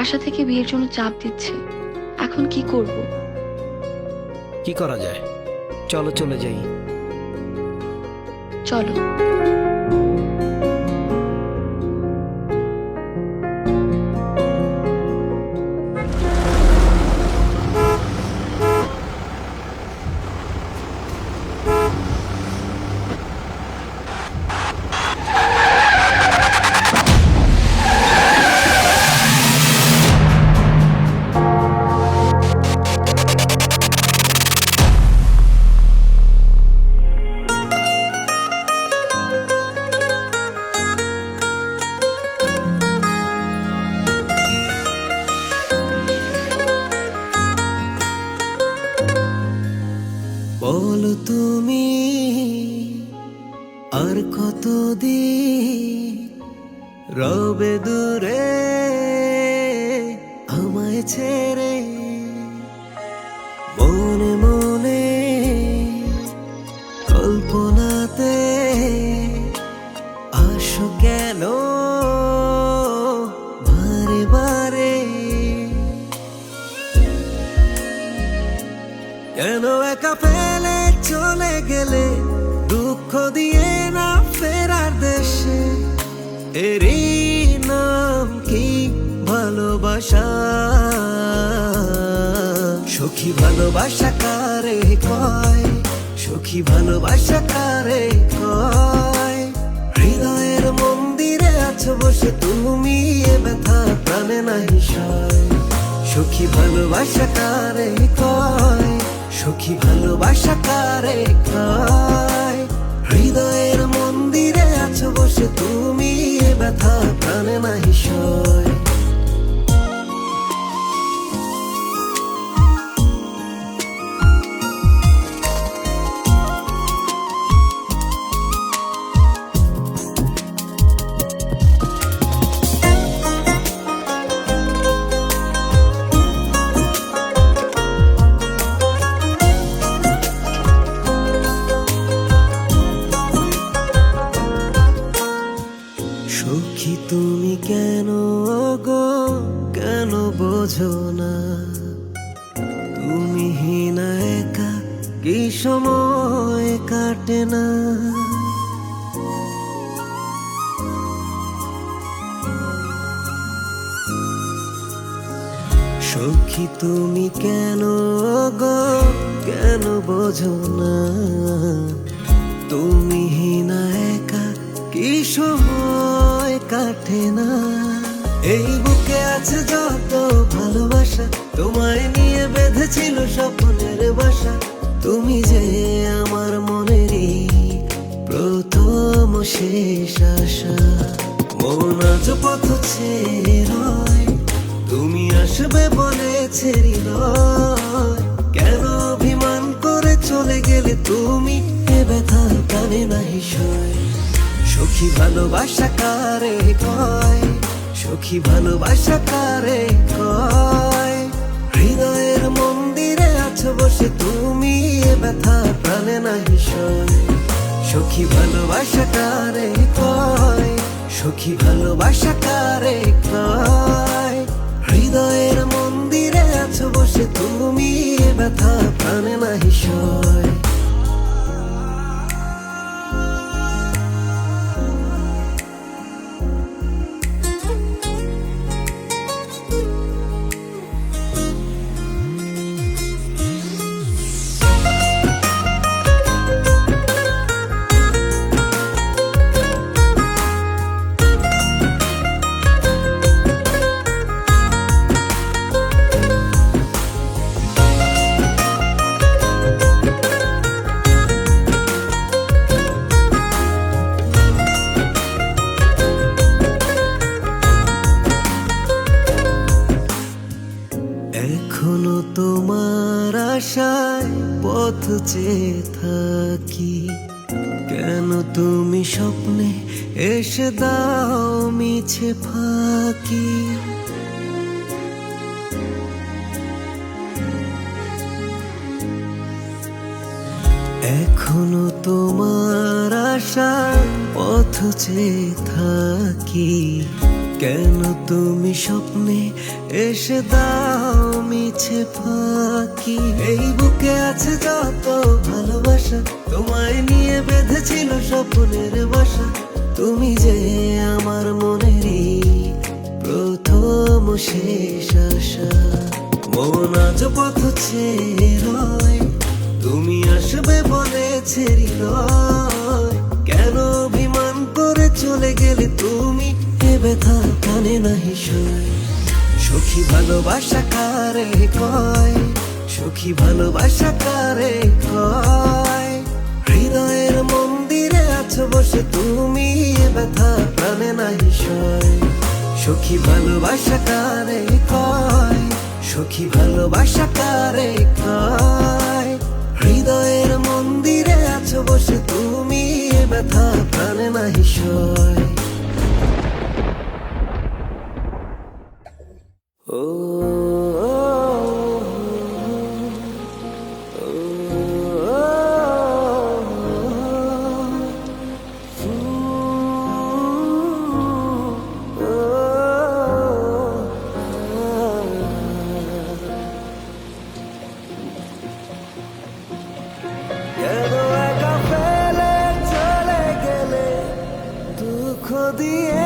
বাসা থেকে বিয়ের জন্য চাপ দিচ্ছে, এখন কি করব? কি করা যায়? চলো চলে যাই। চলো। বলো তুমি আর কতদিন রবে দূরে আমায় ছেড়ে, মনে মনে কল্পনাতে আসো কেন বারে বারে, কেন একা ফেলে চলে গেলে দুঃখ দিয়ে না ফেরার দেশে, এরই নাম কি ভালোবাসা? সখী ভালোবাসা কারে কয়, সখী ভালোবাসা কারে কয়? হৃদয়ের মন্দিরে আছো বসে তুমি, এ ব্যথা প্রাণে নাহি সয়। সখী ভালোবাসা কারে কয়, সখী ভালোবাসা কারে কয়? হৃদয়ের মন্দিরে আছো বসে তুমি, এ ব্যথা প্রাণে নাহি সয়। সখী তুমি কেন গো, কেন বোঝো না? তুমি হীনা একা কি সময় কাটে না? সখী তুমি কেন গো, কেন বোঝো না? তুমি হীনা একা কি সময় কাটে না? এই বুকে আছে যত ভালোবাসা, তোমায় নিয়ে বেঁধেছিল স্বপ্নের বাসা। তুমি যে আমার মনেরই প্রথম শেষ আশা। মন আজ পথ ছেড়ে রয়, তুমি আসবে বলে ছেড়ি নয়। কেন অভিমান করে চলে গেলে তুমি, এ ব্যথা প্রাণে নাহি সয়। সখী ভালোবাসা কারে কয়, সখী ভালোবাসা কারে কয়? হৃদয়ের মন্দিরে আছো বসে তুমি, এ ব্যথা প্রাণে নাহি সয়। সখী ভালোবাসা কারে কয়, সখী ভালোবাসা কারে কয়? হৃদয়ের মন্দিরে আছো বসে তুমি, এ ব্যথা প্রাণে নাহি সয়। এখনো তোমার আশায় পথ চেয়ে থাকি, কেন তুমি স্বপ্নে এসে দাও মিছে ফাঁকি? এখনো তোমার আশায় পথ চেয়ে থাকি, কেন তুমি স্বপ্নে এসে দাও মিছে ফাঁকি? এই বুকে আছে যত ভালোবাসা, তোমায় নিয়ে বেঁধেছিল স্বপ্নের বাসা। তুমি যে আমার মনেরই প্রথম শেষ আশা। মন আজ পথ চেয়ে রয়, তুমি আসবে বলেছে হৃদয়। কেন অভিমান করে চলে গেলে তুমি? এ ব্যথা কানে নাহি সয়। সখী ভালোবাসা কারে কয়? সখী ভালোবাসা কারে কয়? হৃদয়ের মন্দিরে আছো বসে তুমি, এ ব্যথা প্রাণে নাহি সয়। সখী ভালোবাসা কারে কয়? সখী ভালোবাসা কারে কয়? হৃদয়ের মন্দিরে আছো বসে তুমি, এ ব্যথা প্রাণে নাহি সয়। ও কেন একা ফেলে চলে গেলে দুঃখ দিয়ে?